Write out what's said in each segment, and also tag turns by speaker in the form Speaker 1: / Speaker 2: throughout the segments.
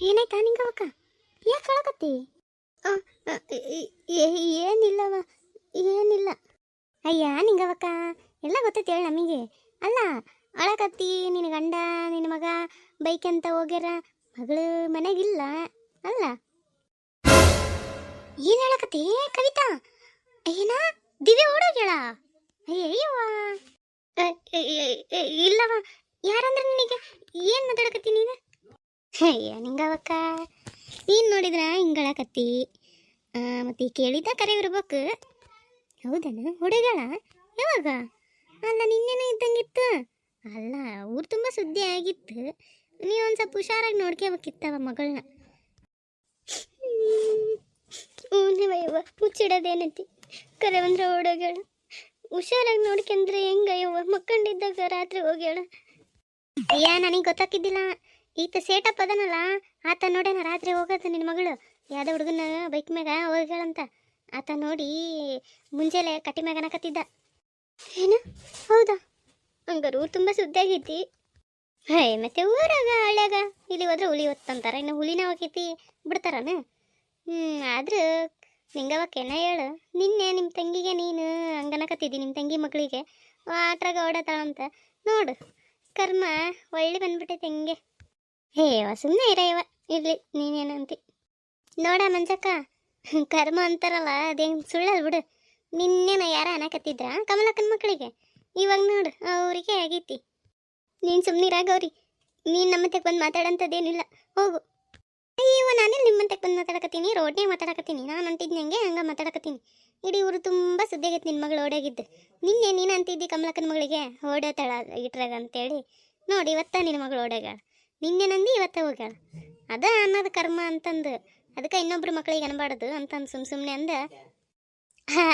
Speaker 1: ಏನಾಯ್ತಾ ನಿಂಗವಕ್ಕ? ಯಾಕೆ ಕಳಕತ್ತಿ? ಏನಿಲ್ಲವ, ಏನಿಲ್ಲ. ಅಯ್ಯ ನಿಂಗವಕ್ಕ, ಎಲ್ಲ ಗೊತ್ತೈತಿ ಹೇಳಿ ನಮಗೆ. ಅಲ್ಲ, ಅಳಕತ್ತಿ ನಿನ್ನ ಗಂಡ ನಿನ್ನ ಮಗ ಬೈಕ್ ಅಂತ ಹೋಗ್ಯಾರ, ಮಗಳು ಮನೆಗಿಲ್ಲ ಅಲ್ಲ. ಏನು ಹೇಳಕತ್ತಿ ಕವಿತಾ? ಏನ ದಿವ್ಯ ಓಡೋಗ್ಯಾಳ? ಅಯ್ಯವ್ವ, ಇಲ್ಲವ. ಯಾರಂದ್ರೆ ನಿನಗೆ? ಏನು ಮಾತಾಡಕತ್ತಿ ನೀನು? ಅಯ್ಯ ನಿಂಗವಕ್ಕ, ನೀನು ನೋಡಿದ್ರ ಹಿಂಗಳಕತ್ತಿ, ಮತ್ತೆ ಕೇಳಿದ್ದ ಕರೆ ಇರ್ಬೇಕು. ಹೌದನ? ಹುಡುಗಳ ಯಾವಾಗ? ಅಲ್ಲ ನಿನ್ನೆನೇ ಇದ್ದಂಗಿತ್ತು. ಅಲ್ಲ, ಊರು ತುಂಬ ಸುದ್ದಿ ಆಗಿತ್ತು. ನೀವು ಒಂದು ಸ್ವಲ್ಪ ಹುಷಾರಾಗಿ ನೋಡ್ಕೋಬೇಕಿತ್ತವ ಮಗಳನ್ನ. ಹ್ಞೂವಯ್ಯವ್ವ, ಮುಚ್ಚಿಡೋದೇನೈತಿ, ಕರೆ ಬಂದ್ರೆ ಓಡೋಗ್ಯಾಳ. ಹುಷಾರಾಗಿ ನೋಡ್ಕೊಂಡ್ರೆ ಹೆಂಗಯ್ಯವ್ವ? ಮಕ್ಕಂಡಿದ್ದಾಗ ರಾತ್ರಿ ಹೋಗ್ಯಾಳ. ಅಯ್ಯ ನನಗೆ ಗೊತ್ತಾಕಿದ್ದಿಲ್ಲ. ಈತ ಸೇಟಪ್ ಅದನಲ್ಲ, ಆತ ನೋಡೇನ ರಾತ್ರಿ ಹೋಗತ್ತ ನಿನ್ನ ಮಗಳು ಯಾವುದೋ ಹುಡುಗನ ಬೈಕ್ ಮ್ಯಾಗ ಹೋಗ್ಯಾಳಂತ. ಆತ ನೋಡಿ ಮುಂಜಾನೆ ಕಟ್ಟಿ ಮ್ಯಾಗ ಅನ್ನಕತ್ತಿದ್ದ. ಏನು? ಹೌದಾ? ಹಂಗಾರು ಊರು ತುಂಬ ಸುದ್ದಿ ಆಗೈತಿ. ಮತ್ತೆ ಊರಾಗ ಹಳ್ಳ್ಯಾಗ ಇಲ್ಲಿ ಹೋದ್ರೆ ಹುಲಿ ಹೊತ್ತಂತಾರ, ಇನ್ನು ಹುಲಿನ ಹೋಗೈತಿ ಬಿಡ್ತಾರನ? ಆದ್ರೂ ನಿಂಗವಕ್ಕೇನ ಹೇಳು, ನಿನ್ನೆ ನಿಮ್ಮ ತಂಗಿಗೆ ನೀನು ಹಂಗನಕತ್ತಿದ್ದಿ, ನಿಮ್ಮ ತಂಗಿ ಮಗಳಿಗೆ ಆಟ್ರಾಗ ಓಡತಾಳಂತ. ನೋಡು ಕರ್ಮ ಒಳ್ಳೆ ಬಂದ್ಬಿಟ್ಟೈತೆ ಹೆಂಗೆ. ಸುಮ್ಮನೆ ಇರಯ್ಯವ, ಇರಲಿ ನೀನೇನಂತಿ. ನೋಡ ಮಂಜಕ್ಕ, ಕರ್ಮ ಅಂತಾರಲ್ಲ ಅದೇನು ಸುಳ್ಳಲ್ಲ ಬಿಡು. ನಿನ್ನೆನ ಯಾರ ಅನ್ನಕತ್ತಿದ್ರ ಕಮಲಕ್ಕನ ಮಕ್ಕಳಿಗೆ, ಇವಾಗ ನೋಡು ಅವರಿಗೆ ಆಗೈತಿ. ನೀನು ಸುಮ್ಮನಿರಾಗವ್ರಿ, ನೀನು ನಮ್ಮತ್ತೆಗೆ ಬಂದು ಮಾತಾಡೋಂಥದ್ದೇನಿಲ್ಲ, ಹೋಗು. ಅಯ್ಯೋ ನಾನೇ ನಿಮ್ಮಂತೆಗೆ ಬಂದು ಮಾತಾಡಕತ್ತೀನಿ, ರೋಡ್ನೇ ಮಾತಾಡಕತ್ತೀನಿ. ನಾನು ಅಂಟಿದ್ನಂಗೆ ಹಂಗೆ ಮಾತಾಡಕತ್ತೀನಿ. ಇಡೀ ಊರು ತುಂಬ ಸುದ್ದಿ ಆಗೈತೆ ನಿನ್ನ ಮಗಳು ಓಡೋಗಿದ್ದು. ನಿನ್ನೆ ನೀನು ಅಂತಿದ್ದಿ ಕಮಲಕ್ಕನ ಮಗಳಿಗೆ ಓಡೋತಾಳ ಇಟ್ರಾಗ ಅಂತೇಳಿ. ನೋಡಿ ಇವತ್ತ ನಿನ್ನ ಮಗಳು ಓಡೋಗ್ಯಾಳ. ನಿನ್ನೆ ನಂದಿ ಇವತ್ತ ಹೋಗ್ಯಾಳ. ಅದ ಅನ್ನೋದು ಕರ್ಮ ಅಂತಂದು, ಅದಕ್ಕೆ ಇನ್ನೊಬ್ರು ಮಕ್ಕಳಿಗೆ ಅನ್ಬಾರ್ದು ಅಂತಂದು ಸುಮ್ಮನೆ ಅಂದ.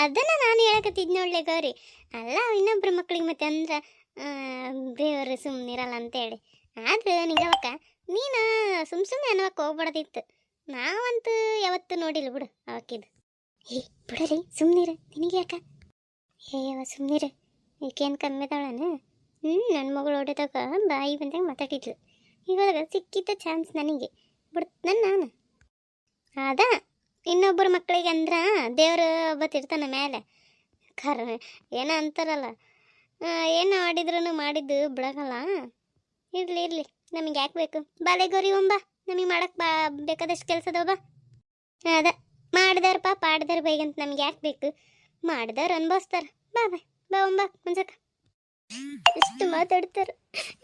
Speaker 1: ಅದನ್ನು ನಾನು ಹೇಳಕತ್ತಿದ್ ನೋಡ್ಲೆ ಗೌರಿ. ಅಲ್ಲ, ಇನ್ನೊಬ್ರು ಮಕ್ಳಿಗೆ ಮತ್ತೆ ಅಂದ್ರೆ ದೇವರು ಸುಮ್ಮನಿರಲ್ಲ ಅಂತೇಳಿ. ಆದ್ರೆ ನಿಂಗವಕ್ಕ, ನೀನು ಸುಮ್ಮನೆ ಅನ್ನೋಕೆ ಹೋಗ್ಬಾರ್ದಿತ್ತು. ನಾವಂತೂ ಯಾವತ್ತೂ ನೋಡಿಲ್ಲ ಬಿಡು ಅವಕ್ಕಿದ್ದು. ಬಿಡರಿ ಸುಮ್ಮನಿರ, ನಿನಗೆ ಯಾಕ? ಸುಮ್ಮನಿರ, ಈಕೇನು ಕಮ್ಮಿದಾಳನ? ನನ್ನ ಮಗಳು ಹೊಡೆದಾಗ ಬಾಯಿ ಬಂದಾಗ ಮಾತಾಡಿದ್ಲು. ಇವಾಗ ಸಿಕ್ಕಿದ್ದ ಚಾನ್ಸ್ ನನಗೆ ಬಿಡ್ತಾನೆ ನಾನು. ಅದ ಇನ್ನೊಬ್ಬರ ಮಕ್ಕಳಿಗೆ ಅಂದ್ರೆ ದೇವರು ಒಬ್ಬತ್ತಿರ್ತಾನ ಮೇಲೆ. ಏನೋ ಅಂತಾರಲ್ಲ, ಏನೋ ಆಡಿದ್ರೂ ಮಾಡಿದ್ದು ಬಿಡಗಲ್ಲ. ಇರಲಿ ಇರಲಿ, ನಮಗೆ ಯಾಕೆ ಬೇಕು? ಬಾಲೆಗೋರಿ ಒಂಬ, ನಮಗೆ ಮಾಡಕ್ಕೆ ಬೇಕಾದಷ್ಟು ಕೆಲಸದವ. ಅದ ಮಾಡಿದಾರ ಪಾಪ, ಆಡಿದಾರ ಬೈಗಂತ ನಮ್ಗೆ ಯಾಕೆ ಬೇಕು? ಮಾಡಿದವ್ರು ಅನ್ಭವಿಸ್ತಾರೆ. ಬಾ ಬಾಯ್ ಬಾ ಒಂಬ ಮುಂಜಾಕ. ಎಷ್ಟು ಮಾತಾಡ್ತಾರೆ,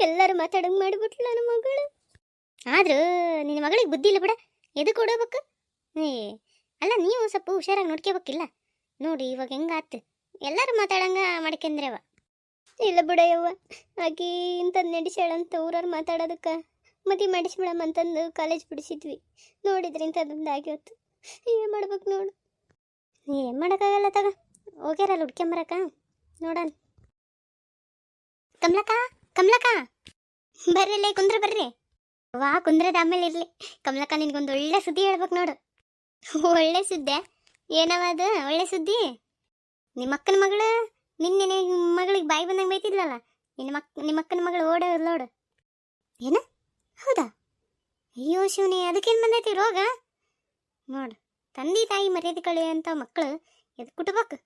Speaker 1: ಎಲ್ಲರೂ ಮಾತಾಡಂಗೆ ಮಾಡಿಬಿಟ್ಲು ನನ್ನ ಮಗಳು. ಆದರೂ ನಿನ್ನ ಮಗಳಿಗೆ ಬುದ್ಧಿ ಇಲ್ಲ ಬಿಡ, ಎದು ಕೊಡಬೇಕು. ಅಲ್ಲ, ನೀವು ಸ್ವಲ್ಪ ಹುಷಾರಾಗಿ ನೋಡ್ಕೋಬೇಕಿಲ್ಲ. ನೋಡಿ ಇವಾಗ ಹೆಂಗಾತು, ಎಲ್ಲರೂ ಮಾತಾಡಂಗ ಮಾಡ್ಕೊಂಡ್ರವ. ಇಲ್ಲ ಬಿಡಯ್ಯವ್ವ, ಆಕಿ ಇಂಥದ್ದು ನಡೆಸ್ಯಾಳಂತ ಊರವ್ರು ಮಾತಾಡೋದಕ್ಕೆ ಮದುವೆ ಮಾಡಿಸ್ಬಿಡಮ್ಮ ಅಂತಂದು ಕಾಲೇಜ್ ಬಿಡಿಸಿದ್ವಿ. ನೋಡಿದ್ರೆ ಇಂಥದ್ದೊಂದು ಆಗಿವತ್ತು. ಏನು ಮಾಡ್ಬೇಕು ನೋಡು? ಏನು ಮಾಡೋಕ್ಕಾಗಲ್ಲ ತಗ, ಹೋಗ್ಯಾರಲ್ಲ ಹುಡ್ಕೊಂಬರಕ್ಕ ನೋಡೋಣ. ಕಮಲಕ್ಕ, ಕಮಲಕ್ಕ ಬರ್ರಿ, ಕುಂದ್ರ ಬರ್ರಿ. ವಾ ಕುಂದ್ರದ ಆಮೇಲೆ ಇರಲಿ. ಕಮಲಕ್ಕ, ನಿನ್ಗೊಂದು ಒಳ್ಳೆ ಸುದ್ದಿ ಹೇಳ್ಬೇಕು ನೋಡು. ಒಳ್ಳೆ ಸುದ್ದಿ? ಏನವ ಅದು ಒಳ್ಳೆ ಸುದ್ದಿ? ನಿಮ್ಮ ಅಕ್ಕನ ಮಗಳು ನಿನ್ನೆ ಮಗಳಿಗೆ ಬಾಯಿ ಬಂದಂಗೆ ಬೈತಿದ್ಲಲ್ಲ, ನಿಮ್ಮ ಅಕ್ಕನ ಮಗಳು ಓಡೋದು ನೋಡು. ಏನು? ಹೌದಾ? ಅಯ್ಯೋ ಶಿವನೇ, ಅದಕ್ಕೇನು ಬಂದೈತಿ ರೋಗ? ನೋಡು, ತಂದೆ ತಾಯಿ ಮರ್ಯಾದೆ ಕಳೆಯುವಂಥ ಮಕ್ಕಳು ಎದಕ್ಕೆ ಕುಟ್ಬೇಕು?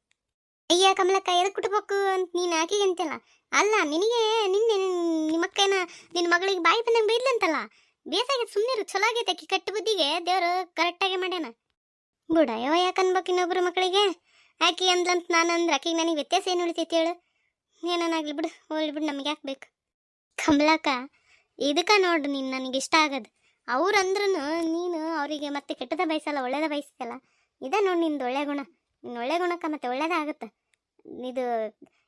Speaker 1: ಅಯ್ಯ ಕಮಲಕ್ಕ, ಎದಕ್ಕೆ ಕುಟ್ಬೇಕು ಅಂತ ನೀನು ಆಕಿಗೆ ಅಂತೆಲ್ಲ. ಅಲ್ಲ, ನಿನಗೆ ನಿನ್ನೆ ನಿಮ್ಮ ಅಕ್ಕನ ನಿನ್ನ ಮಗಳಿಗೆ ಬಾಯಿ ಬಂದಂಗೆ ಬೈದ್ಲಂತಲ್ಲ, ಬೇಸಾಗಿ ಸುಮ್ಮನಿರು. ಚಲೋ ಆಗೈತೆ, ಆಕಿ ಕಟ್ಟು ಬುದ್ಧಿಗೆ ದೇವರು ಕರೆಕ್ಟಾಗಿ ಮಾಡ್ಯಾನ. ಬಿಡ ಯಾವ ಯಾಕೆ ಅನ್ಬೇಕು ಇನ್ನೊಬ್ರು ಮಕ್ಕಳಿಗೆ? ಆಕಿ ಅಂದ್ಲಂತ ನಾನು ಅಂದ್ರೆ ಆಕಿಗೆ ನನಗೆ ವ್ಯತ್ಯಾಸ ಏನು ಉಳಿತೈತಿ ಹೇಳು? ಏನಾಗಲಿ ಬಿಡು, ಹೋಗ್ಲಿ ಬಿಡು, ನಮ್ಗೆ ಯಾಕೆ ಬೇಕು? ಕಮಲಕ್ಕ, ಇದಕ್ಕೆ ನೋಡು ನೀನು ನನಗೆ ಇಷ್ಟ ಆಗೋದು. ಅವ್ರು ಅಂದ್ರೂ ನೀನು ಅವರಿಗೆ ಮತ್ತೆ ಕೆಟ್ಟದ ಬಯಸಲ್ಲ, ಒಳ್ಳೇದ ಬಯಸ್ತಲ್ಲ. ಇದೇ ನೋಡಿ ನಿಂದು ಒಳ್ಳೆ ಗುಣ. ನಿನ್ನ ಒಳ್ಳೆ ಗುಣಕ್ಕೆ ಮತ್ತೆ ಒಳ್ಳೇದಾಗುತ್ತೆ. ಇದು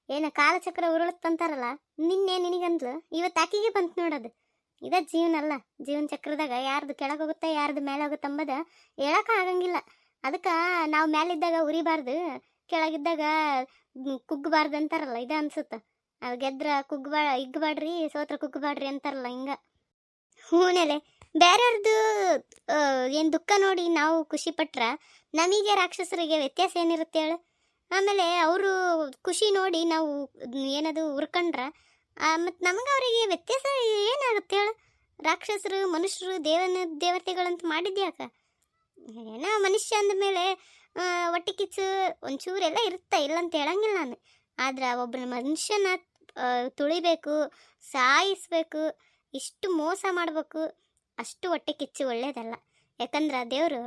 Speaker 1: ಏನು ಕಾಲಚಕ್ರ ಉರುಳುತ್ತಂತಾರಲ್ಲ, ನಿನ್ನೆ ನಿನಗಂದ್ಲು, ಇವತ್ತು ಆಕಿಗೆ ಬಂತು ನೋಡೋದು. ಇದೇ ಜೀವನ ಅಲ್ಲ. ಜೀವನ ಚಕ್ರದಾಗ ಯಾರ್ದು ಕೆಳಗೆ ಹೋಗುತ್ತೆ ಯಾರ್ದು ಮೇಲೆ ಹೋಗುತ್ತೆ ಅಂಬುದು ಹೇಳೋಕೆ ಆಗಂಗಿಲ್ಲ. ಅದಕ್ಕೆ ನಾವು ಮೇಲಿದ್ದಾಗ ಉರಿಬಾರ್ದು, ಕೆಳಗಿದ್ದಾಗ ಕುಗ್ಗಬಾರ್ದು ಅಂತಾರಲ್ಲ, ಇದು ಅನ್ಸುತ್ತೆ. ಅದು ಗೆದ್ರ ಇಗ್ಗಬಾಡ್ರಿ, ಸೋತ್ರ ಕುಗ್ಗಬಾಡ್ರಿ ಅಂತಾರಲ್ಲ, ಹಿಂಗೆ. ಹೂನೆಲೆ ಬೇರೆಯವ್ರದ್ದು ಏನು ದುಃಖ ನೋಡಿ ನಾವು ಖುಷಿ ಪಟ್ರೆ ನಮಗೆ ರಾಕ್ಷಸರಿಗೆ ವ್ಯತ್ಯಾಸ ಏನಿರುತ್ತೆ ಹೇಳು? ಆಮೇಲೆ ಅವರು ಖುಷಿ ನೋಡಿ ನಾವು ಏನದು ಉರ್ಕೊಂಡ್ರೆ ಮತ್ತು ನಮ್ಗೆ ಅವರಿಗೆ ವ್ಯತ್ಯಾಸ ಏನಾಗುತ್ತೆ ಹೇಳು? ರಾಕ್ಷಸರು ಮನುಷ್ಯರು ದೇವತೆಗಳಂತ ಮಾಡಿದ್ಯಾಕ? ಏನೋ ಮನುಷ್ಯ ಅಂದಮೇಲೆ ಹೊಟ್ಟೆ ಕಿಚ್ಚು ಒಂಚೂರೆಲ್ಲ ಇರುತ್ತೆ, ಇಲ್ಲ ಅಂತ ಹೇಳಂಗಿಲ್ಲ ನಾನು. ಆದ್ರೆ ಒಬ್ಬನ ಮನುಷ್ಯನ ತುಳಿಬೇಕು, ಸಾಯಿಸ್ಬೇಕು, ಇಷ್ಟು ಮೋಸ ಮಾಡಬೇಕು, ಅಷ್ಟು ಹೊಟ್ಟೆ ಕಿಚ್ಚು ಒಳ್ಳೇದಲ್ಲ. ಯಾಕಂದ್ರೆ ದೇವರು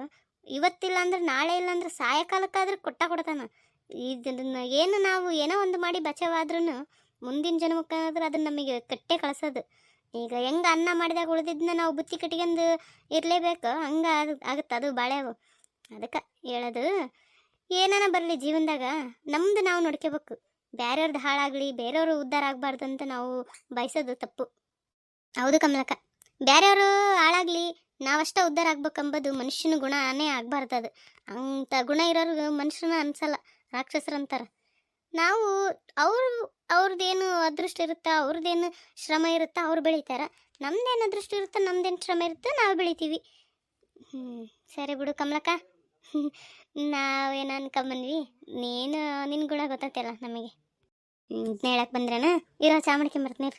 Speaker 1: ಇವತ್ತಿಲ್ಲ ಅಂದ್ರೆ ನಾಳೆ ಇಲ್ಲ ಅಂದ್ರೆ ಸಾಯಂಕಾಲಕ್ಕಾದ್ರೂ ಕೊಡ್ತಾನ. ಇದನ್ನ ಏನು ನಾವು ಏನೋ ಒಂದು ಮಾಡಿ ಬಚಾವಾದ್ರೂ ಮುಂದಿನ ಜನ್ಮಕ್ಕಾದ್ರೆ ಅದನ್ನ ನಮಗೆ ಕಟ್ಟೆ ಕಳಿಸೋದು. ಈಗ ಹೆಂಗೆ ಅನ್ನ ಮಾಡಿದಾಗ ಉಳಿದಿದ್ದನ್ನ ನಾವು ಬುತ್ತಿ ಕಟ್ಕೊಂಡು ಇರಲೇಬೇಕು, ಹಂಗೆ ಆಗುತ್ತೆ ಅದು ಬಾಳೆವು. ಅದಕ್ಕೆ ಹೇಳೋದು, ಏನಾನ ಬರಲಿ ಜೀವನದಾಗ ನಮ್ದು ನಾವು ನೋಡ್ಕೋಬೇಕು. ಬೇರೆಯವ್ರದ್ದು ಹಾಳಾಗಲಿ, ಬೇರೆಯವರು ಉದ್ಧಾರ ಆಗಬಾರ್ದು ಅಂತ ನಾವು ಬಯಸೋದು ತಪ್ಪು. ಹೌದು ಕಮಲಕ್ಕ, ಬೇರೆಯವರು ಹಾಳಾಗಲಿ ನಾವಷ್ಟ ಉದ್ಧಾರ ಆಗ್ಬೇಕಂಬೋದು ಮನುಷ್ಯನ ಗುಣನೇ ಆಗಬಾರ್ದು. ಅದು ಅಂಥ ಗುಣ ಇರೋರು ಮನುಷ್ಯನ ಅನ್ಸಲ್ಲ, ರಾಕ್ಷಸರಂತಾರೆ. ನಾವು ಅವ್ರದ್ದೇನು ಅದೃಷ್ಟ ಇರುತ್ತಾ, ಅವ್ರದ್ದೇನು ಶ್ರಮ ಇರುತ್ತಾ ಅವ್ರು ಬೆಳಿತಾರೆ, ನಮ್ದೇನು ಅದೃಷ್ಟ ಇರುತ್ತಾ ನಮ್ದೇನು ಶ್ರಮ ಇರುತ್ತೋ ನಾವು ಬೆಳಿತೀವಿ. ಸರಿ ಬಿಡು ಕಮಲಕ್ಕ, ನಾವೇನು ಅನ್ಕೊಂಬಂದ್ವಿ, ನಿನ್ನ ಗುಣ ಗೊತ್ತೈತಲ್ಲ ನಮಗೆ. ಹೇಳಕ್ಕೆ ಬಂದ್ರೇನ ಇರೋ ಚಾ ಮಾಡ್ಕೊಂಬರ್ತೀನಿ.